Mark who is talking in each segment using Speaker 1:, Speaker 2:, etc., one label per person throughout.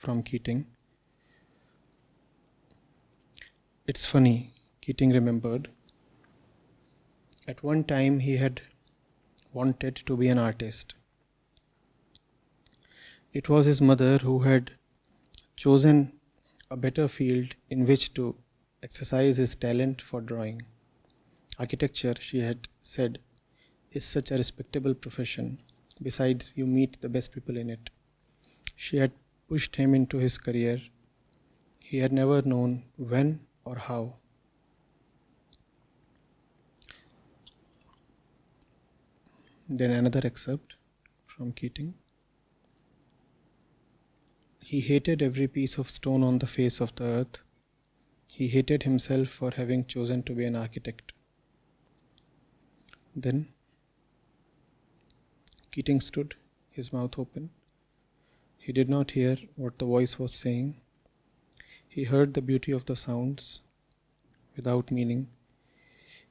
Speaker 1: from Keating. It's funny, Keating remembered. At one time he had wanted to be an artist. It was his mother who had chosen a better field in which to exercise his talent for drawing. Architecture, she had said, is such a respectable profession. Besides, you meet the best people in it. She had pushed him into his career. He had never known when or how. Then another excerpt from Keating. He hated every piece of stone on the face of the earth. He hated himself for having chosen to be an architect. Then Keating stood, his mouth open. He did not hear what the voice was saying. He heard the beauty of the sounds without meaning.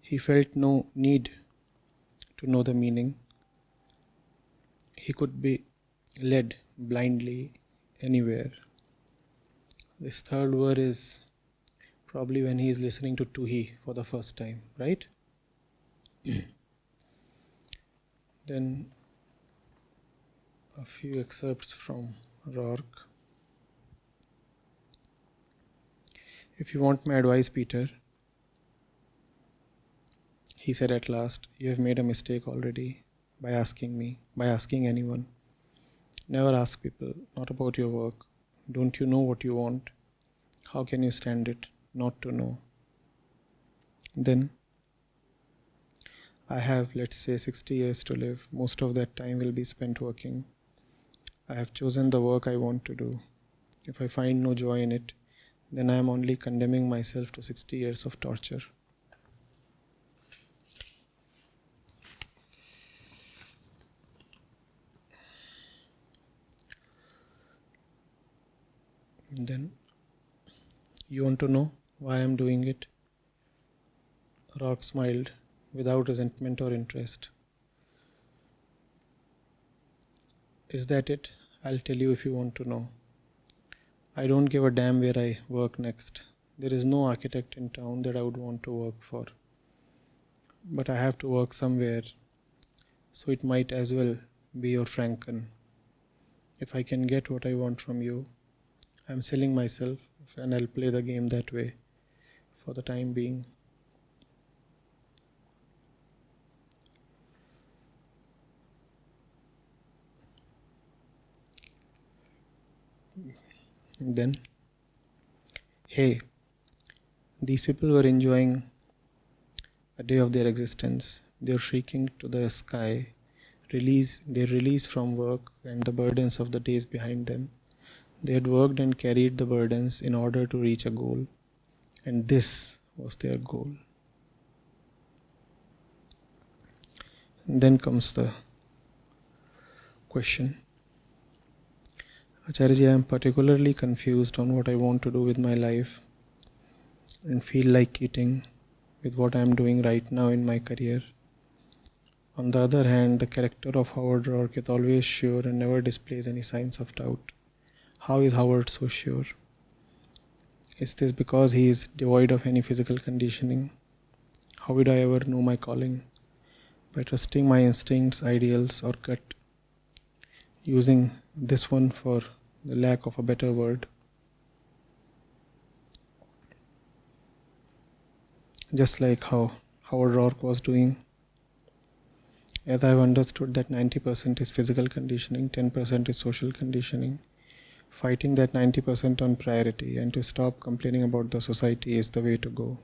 Speaker 1: He felt no need to know the meaning. He could be led blindly anywhere. This third word is probably when he is listening to Tuhi for the first time, right? Then a few excerpts from Roark. If you want my advice, Peter, he said at last, you have made a mistake already by asking anyone. Never ask people, not about your work. Don't you know what you want? How can you stand it, not to know? Then, I have, let's say, 60 years to live. Most of that time will be spent working. I have chosen the work I want to do. If I find no joy in it, then I am only condemning myself to 60 years of torture. And then, you want to know why I am doing it? Roark smiled without resentment or interest. Is that it? I'll tell you if you want to know. I don't give a damn where I work next. There is no architect in town that I would want to work for. But I have to work somewhere, so it might as well be your Franken. If I can get what I want from you, I'm selling myself and I'll play the game that way for the time being. And then, hey, these people were enjoying a day of their existence. They were shrieking to the sky, their release from work and the burdens of the days behind them. They had worked and carried the burdens in order to reach a goal, and this was their goal. And then comes the question. Acharya, I am particularly confused on what I want to do with my life and feel like eating with what I am doing right now in my career. On the other hand, the character of Howard Roark is always sure and never displays any signs of doubt. How is Howard so sure? Is this because he is devoid of any physical conditioning? How would I ever know my calling? By trusting my instincts, ideals, or gut, using this one for the lack of a better word. Just like how Howard Roark was doing. As I have understood that 90% is physical conditioning, 10% is social conditioning. Fighting that 90% on priority and to stop complaining about the society is the way to go.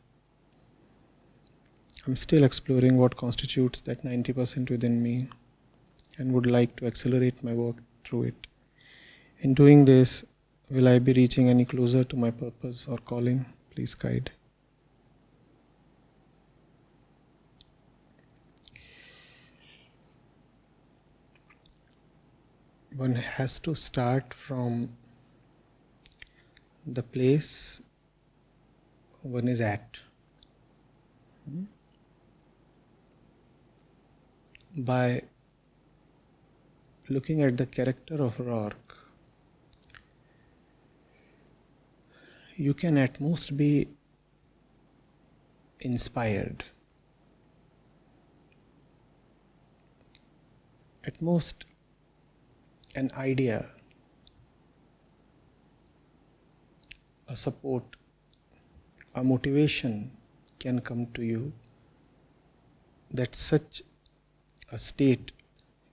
Speaker 1: I'm still exploring what constitutes that 90% within me and would like to accelerate my work through it. In doing this, will I be reaching any closer to my purpose or calling? Please guide. One has to start from the place one is at. By looking at the character of Roark, you can at most be inspired. At most, an idea, a support, a motivation can come to you that such a state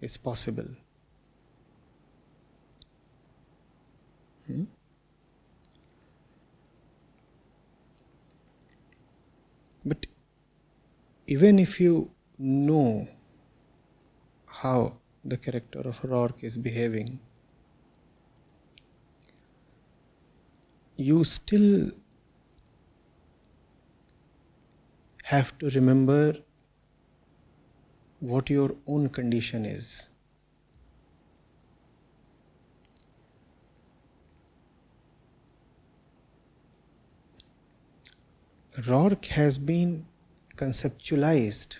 Speaker 1: is possible. But even if you know how the character of Roark is behaving, you still have to remember what your own condition is. Roark has been conceptualized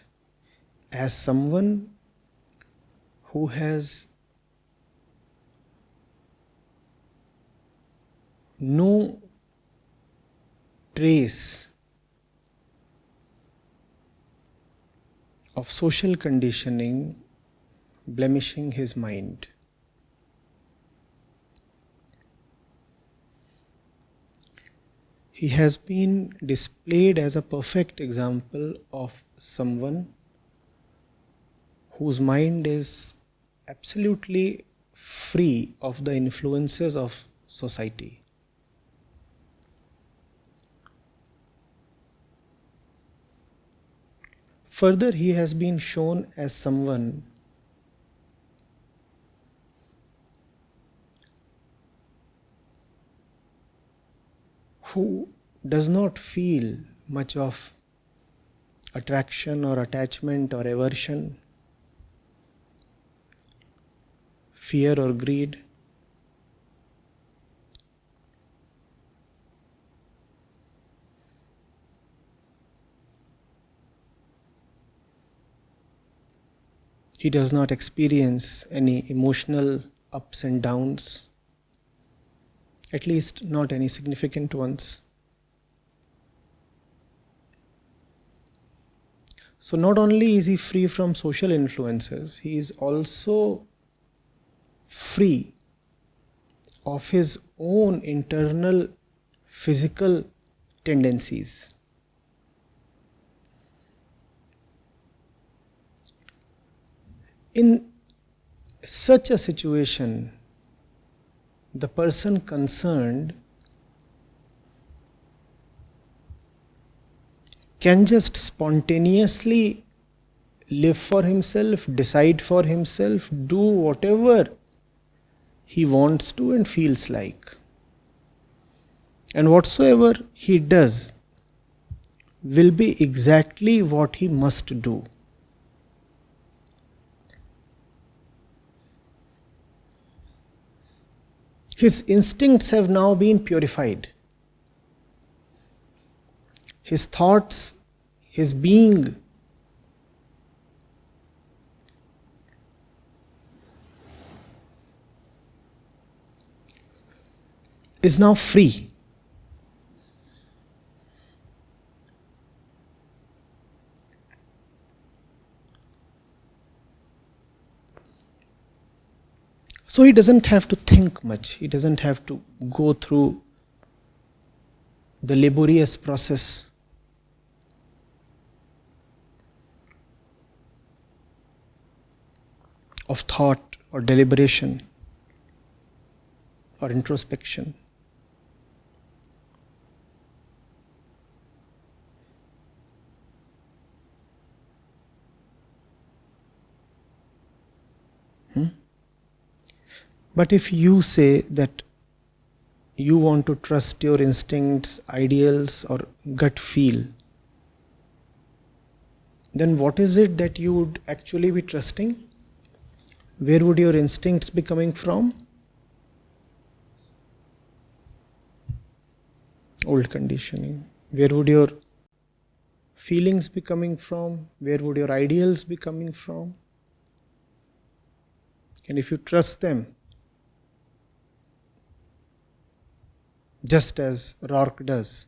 Speaker 1: as someone who has no trace of social conditioning blemishing his mind. He has been displayed as a perfect example of someone whose mind is absolutely free of the influences of society. Further, he has been shown as someone who does not feel much of attraction or attachment or aversion, fear or greed. He does not experience any emotional ups and downs, at least not any significant ones. So not only is he free from social influences, he is also free of his own internal physical tendencies. In such a situation, the person concerned can just spontaneously live for himself, decide for himself, do whatever he wants to and feels like. And whatsoever he does will be exactly what he must do. His instincts have now been purified. His thoughts, his being is now free. So he doesn't have to think much. He doesn't have to go through the laborious process of thought or deliberation or introspection. But if you say that you want to trust your instincts, ideals, or gut feel, then what is it that you would actually be trusting? Where would your instincts be coming from? Old conditioning. Where would your feelings be coming from? Where would your ideals be coming from? And if you trust them, just as Roark does,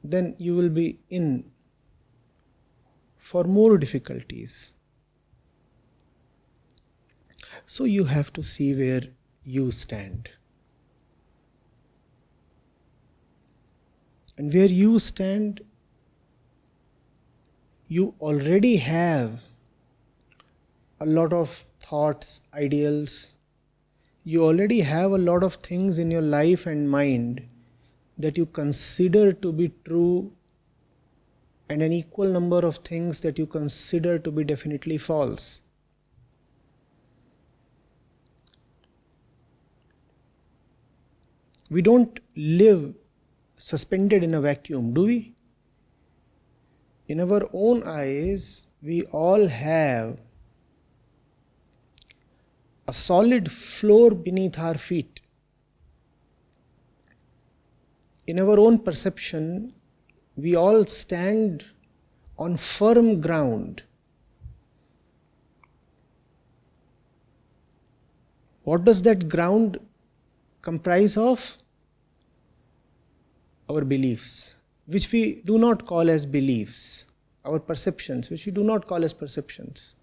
Speaker 1: then you will be in for more difficulties. So you have to see where you stand. And where you stand, you already have a lot of thoughts, ideals. You already have a lot of things in your life and mind that you consider to be true, and an equal number of things that you consider to be definitely false. We don't live suspended in a vacuum, do we? In our own eyes, we all have a solid floor beneath our feet. In our own perception, we all stand on firm ground. What does that ground comprise of? Our beliefs, which we do not call as beliefs. Our perceptions, which we do not call as perceptions.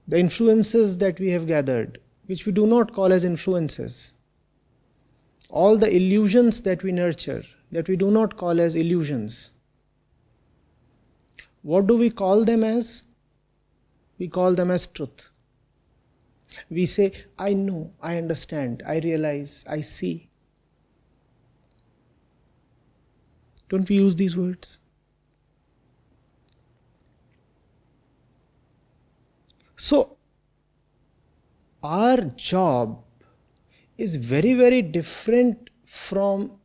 Speaker 1: The influences that we have gathered, which we do not call as influences. All the illusions that we nurture, that we do not call as illusions. What do we call them as? We call them as truth. We say, I know, I understand, I realize, I see. Don't we use these words? So, our job is very, very different from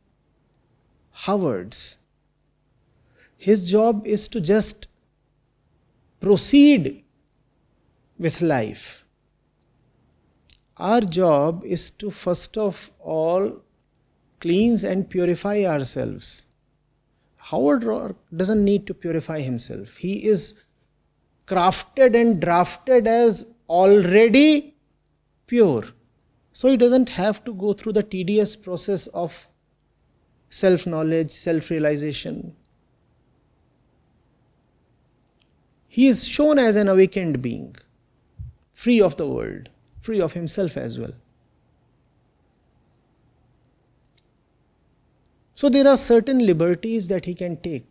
Speaker 1: Howard's. His job is to just proceed with life. Our job is to first of all cleanse and purify ourselves. Howard Roark doesn't need to purify himself. He is crafted and drafted as already pure. So he doesn't have to go through the tedious process of self-knowledge, self-realization. He is shown as an awakened being, free of the world, free of himself as well. So there are certain liberties that he can take.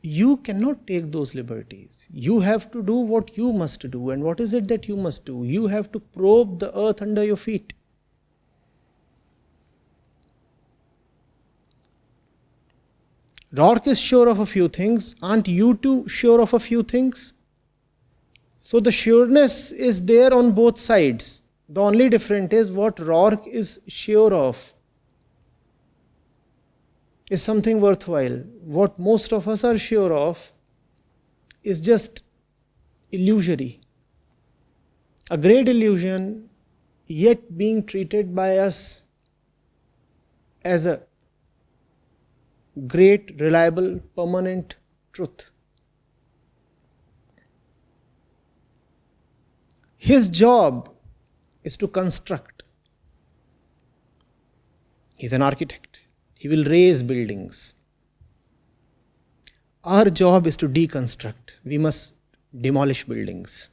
Speaker 1: You cannot take those liberties. You have to do what you must do. And what is it that you must do? You have to probe the earth under your feet. Roark is sure of a few things. Aren't you too sure of a few things? So the sureness is there on both sides. The only difference is what Roark is sure of is something worthwhile. What most of us are sure of is just illusory. A great illusion, yet being treated by us as a great, reliable, permanent truth. His job is to construct. He's an architect. He will raise buildings. Our job is to deconstruct. We must demolish buildings.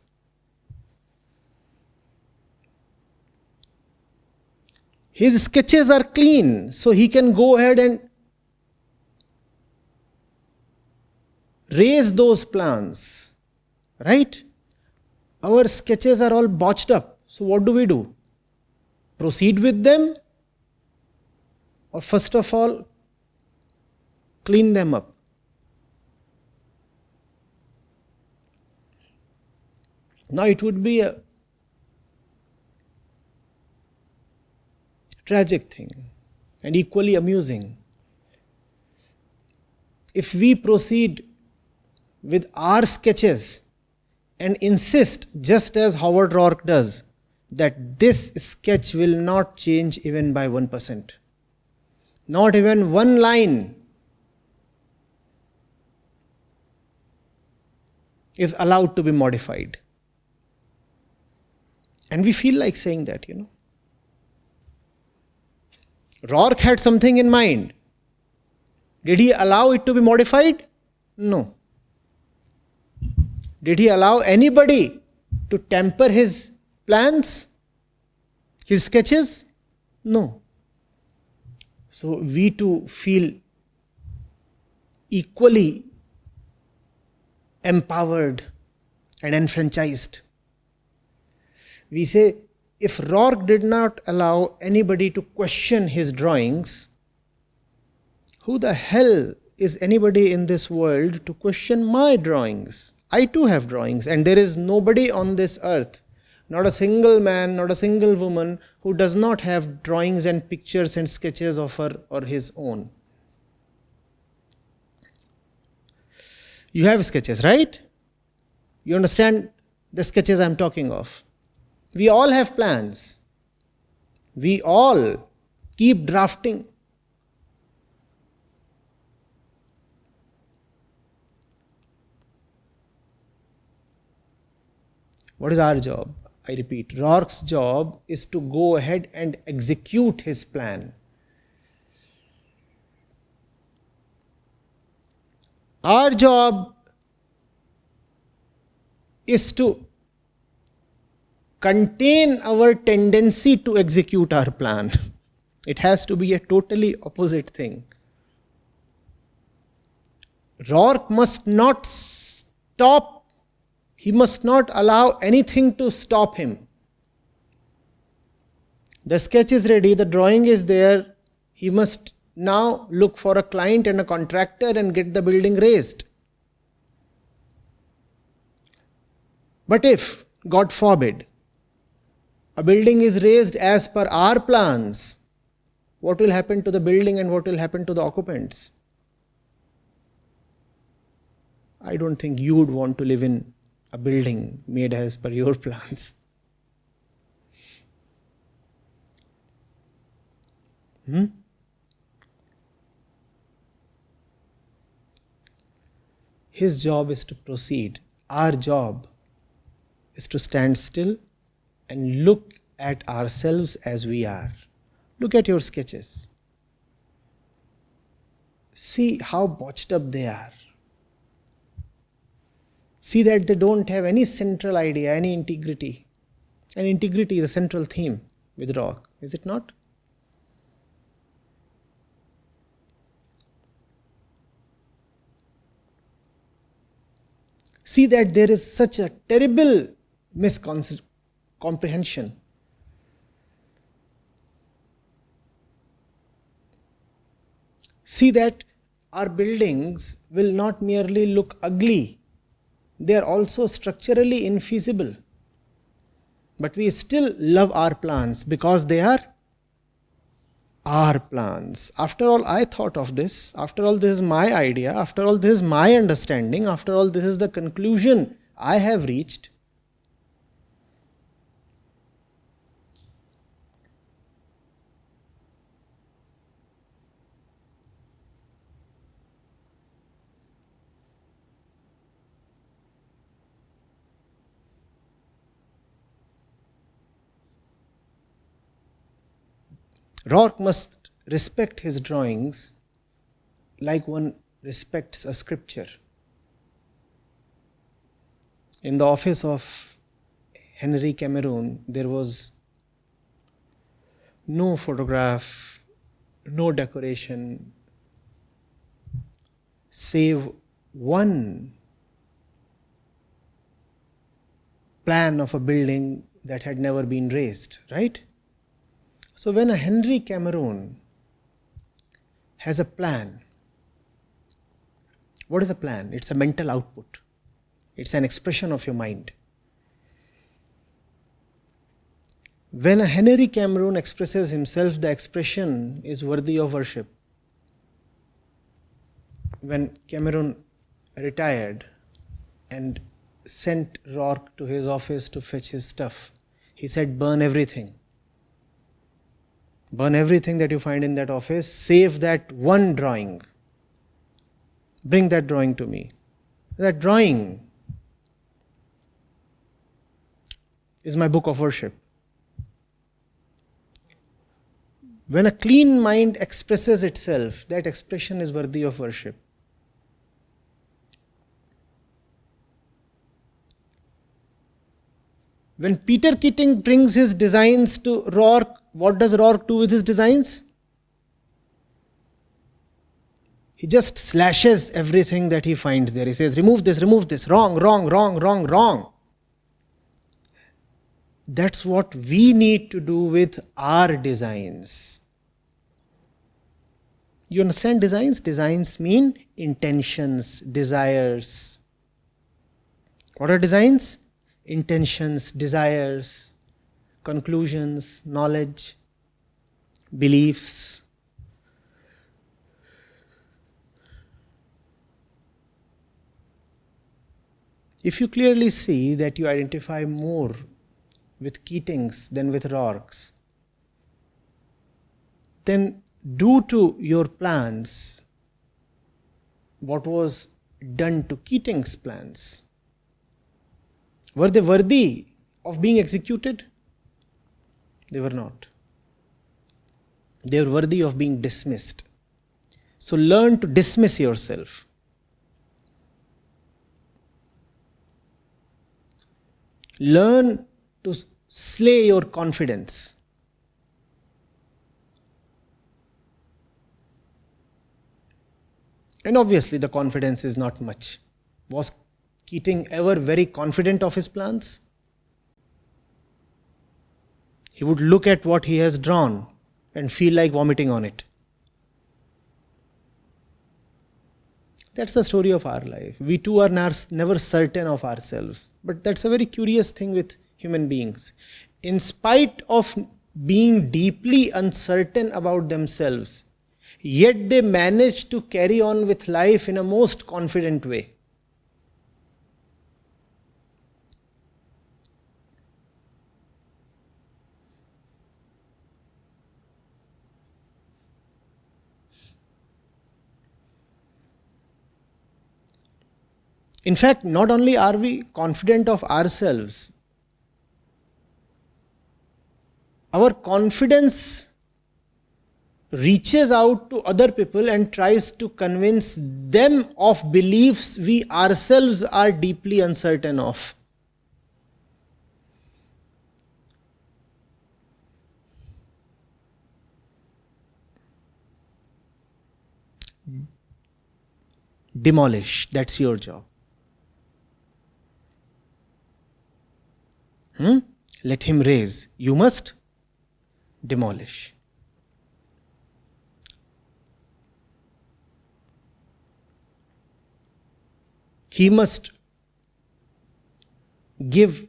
Speaker 1: His sketches are clean, so he can go ahead and raise those plans. Right? Our sketches are all botched up. So what do? Proceed with them? Or first of all, clean them up? Now it would be a tragic thing and equally amusing if we proceed with our sketches and insist, just as Howard Roark does, that this sketch will not change even by 1%. Not even one line is allowed to be modified. And we feel like saying that, Roark had something in mind. Did he allow it to be modified? No. Did he allow anybody to temper his plans, his sketches? No. So we too feel equally empowered and enfranchised. We say, if Roark did not allow anybody to question his drawings, who the hell is anybody in this world to question my drawings? I too have drawings, and there is nobody on this earth, not a single man, not a single woman, who does not have drawings and pictures and sketches of her or his own. You have sketches, right? You understand the sketches I'm talking of. We all have plans. We all keep drafting. What is our job? I repeat, Roark's job is to go ahead and execute his plan. Our job is to contain our tendency to execute our plan. It has to be a totally opposite thing. Roark must not stop. He must not allow anything to stop him. The sketch is ready, the drawing is there. He must now look for a client and a contractor and get the building raised. But if, God forbid, a building is raised as per our plans, what will happen to the building and what will happen to the occupants? I don't think you would want to live in a building made as per your plans. His job is to proceed. Our job is to stand still and look at ourselves as we are. Look at your sketches. See how botched up they are. See that they don't have any central idea, any integrity. And integrity is a central theme with Roark, is it not? See that there is such a terrible miscomprehension. See that our buildings will not merely look ugly, they are also structurally infeasible. But we still love our plans because they are our plans. After all, I thought of this. After all, this is my idea. After all, this is my understanding. After all, this is the conclusion I have reached. Roark must respect his drawings like one respects a scripture. In the office of Henry Cameron, there was no photograph, no decoration, save one plan of a building that had never been raised, right? So when a Henry Cameron has a plan, what is a plan? It's a mental output. It's an expression of your mind. When a Henry Cameron expresses himself, the expression is worthy of worship. When Cameron retired and sent Roark to his office to fetch his stuff, he said, burn everything. Burn everything that you find in that office, save that one drawing. Bring that drawing to me. That drawing is my book of worship. When a clean mind expresses itself, that expression is worthy of worship. When Peter Keating brings his designs to Roark, what does Roark do with his designs? He just slashes everything that he finds there. He says, remove this, wrong, wrong, wrong, wrong, wrong. That's what we need to do with our designs. You understand designs? Designs mean intentions, desires. What are designs? Intentions, desires, conclusions, knowledge, beliefs. If you clearly see that you identify more with Keating's than with Roark's, then do to your plans what was done to Keating's plans. Were they worthy of being executed? They were not. They were worthy of being dismissed. So learn to dismiss yourself. Learn to slay your confidence. And obviously the confidence is not much. Was Keating ever very confident of his plans? He would look at what he has drawn and feel like vomiting on it. That's the story of our life. We too are never certain of ourselves. But that's a very curious thing with human beings. In spite of being deeply uncertain about themselves, yet they manage to carry on with life in a most confident way. In fact, not only are we confident of ourselves, our confidence reaches out to other people and tries to convince them of beliefs we ourselves are deeply uncertain of. Demolish, that's your job. Let him raise. You must demolish. He must give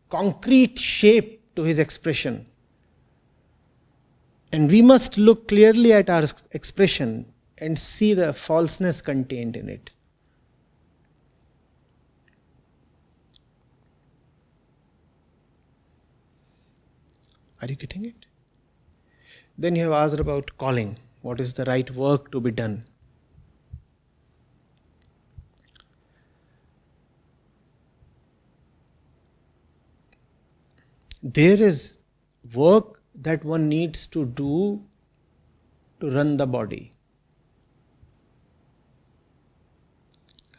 Speaker 1: concrete shape to his expression. And we must look clearly at our expression and see the falseness contained in it. Are you getting it? Then you have asked about calling. What is the right work to be done? There is work that one needs to do to run the body.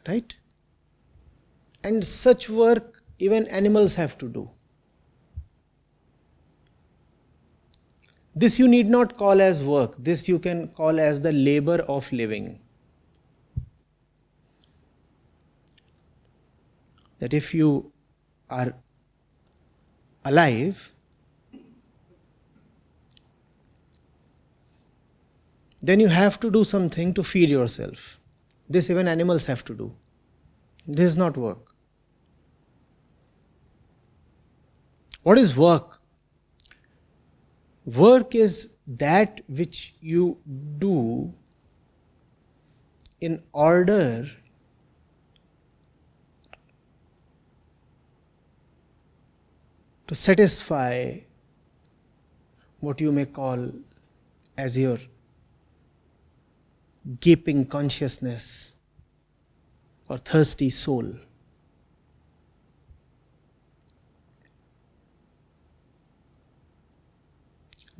Speaker 1: Right? And such work even animals have to do. This you need not call as work. This you can call as the labor of living. That if you are alive, then you have to do something to feed yourself. This even animals have to do. This is not work. What is work? Work is that which you do in order to satisfy what you may call as your gaping consciousness or thirsty soul.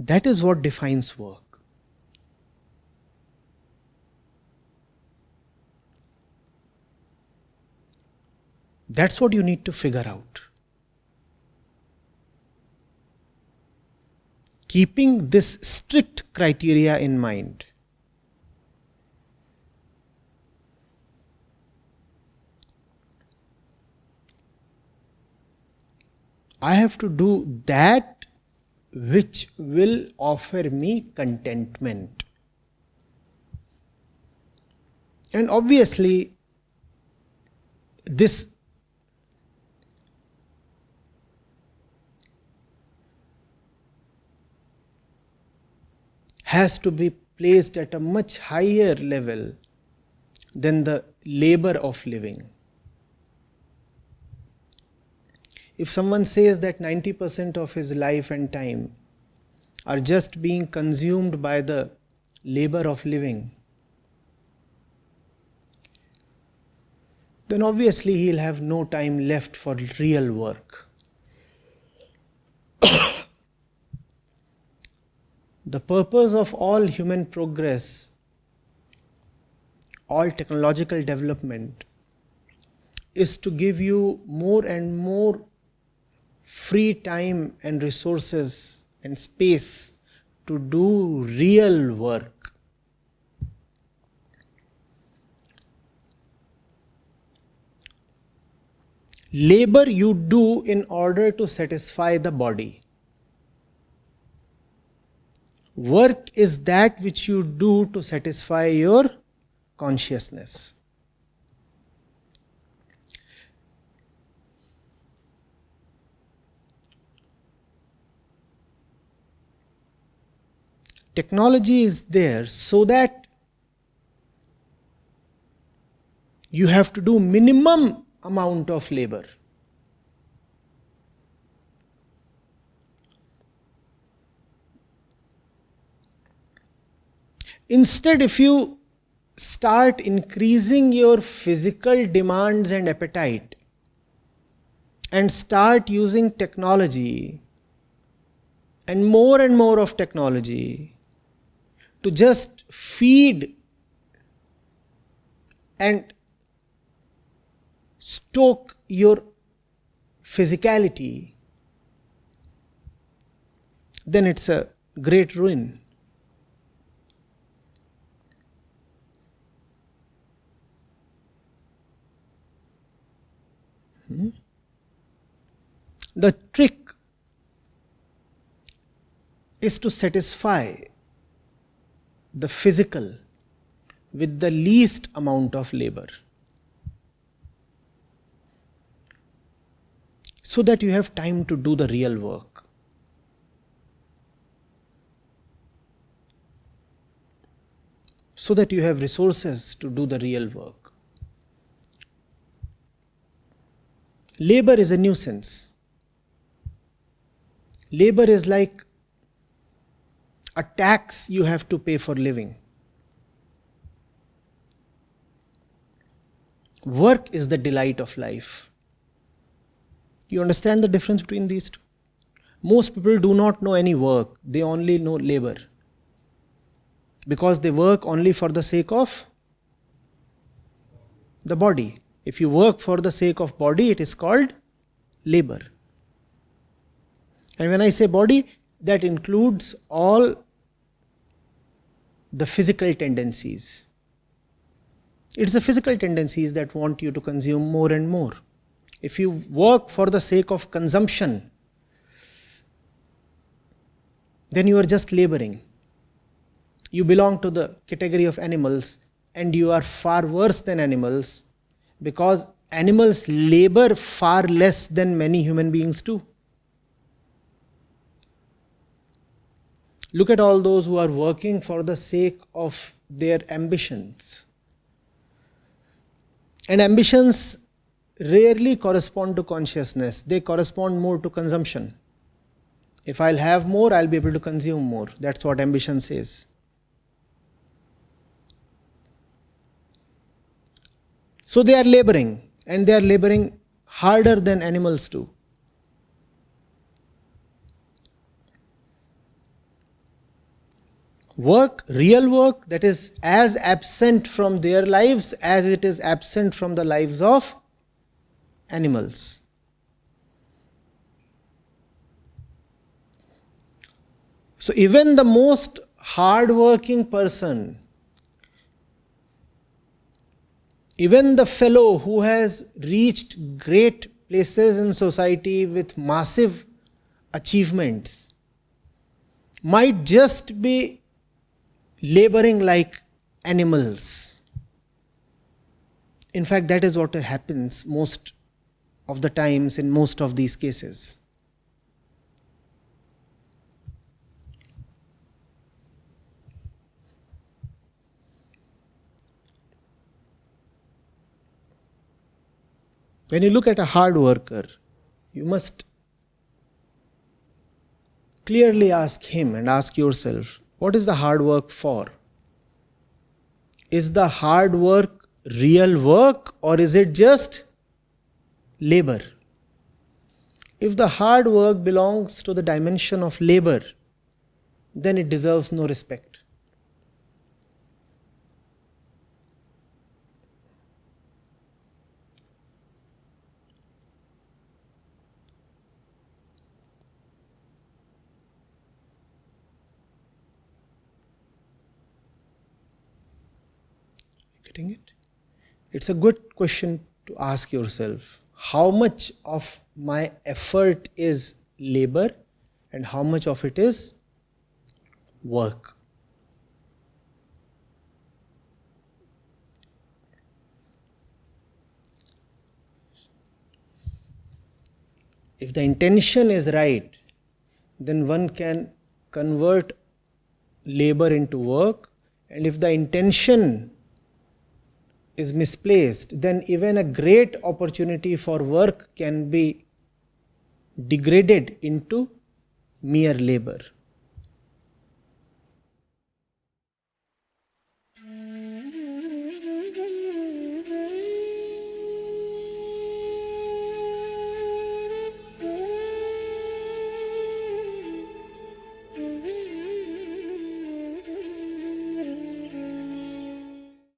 Speaker 1: That is what defines work. That's what you need to figure out. Keeping this strict criteria in mind. I have to do that which will offer me contentment. And obviously, this has to be placed at a much higher level than the labor of living. If someone says that 90% of his life and time are just being consumed by the labor of living, then obviously he'll have no time left for real work. The purpose of all human progress, all technological development, is to give you more and more free time and resources and space to do real work. Labor you do in order to satisfy the body. Work is that which you do to satisfy your consciousness. Technology is there so that you have to do minimum amount of labor. Instead, if you start increasing your physical demands and appetite and start using technology and more of technology to just feed and stoke your physicality, then it's a great ruin. The trick is to satisfy the physical with the least amount of labor, so that you have time to do the real work. So that you have resources to do the real work. Labor is a nuisance. Labor is like a tax you have to pay for living. Work is the delight of life. You understand the difference between these two? Most people do not know any work, they only know labor. Because they work only for the sake of the body. If you work for the sake of body, it is called labor. And when I say body, that includes all the physical tendencies. It's the physical tendencies that want you to consume more and more. If you work for the sake of consumption, then you are just laboring. You belong to the category of animals, and you are far worse than animals, because animals labor far less than many human beings do. Look at all those who are working for the sake of their ambitions. And ambitions rarely correspond to consciousness. They correspond more to consumption. If I'll have more, I'll be able to consume more. That's what ambition says. So they are laboring, and they are laboring harder than animals do. work, real work, that is as absent from their lives as it is absent from the lives of animals. So even the most hard-working person, even the fellow who has reached great places in society with massive achievements, might just be laboring like animals. In fact, that is what happens most of the times in most of these cases. When you look at a hard worker, you must clearly ask him and ask yourself, what is the hard work for? Is the hard work real work, or is it just labor? If the hard work belongs to the dimension of labor, then it deserves no respect. Getting it? It's a good question to ask yourself. How much of my effort is labor and how much of it is work? If the intention is right, then one can convert labor into work, and if the intention is misplaced, then even a great opportunity for work can be degraded into mere labor.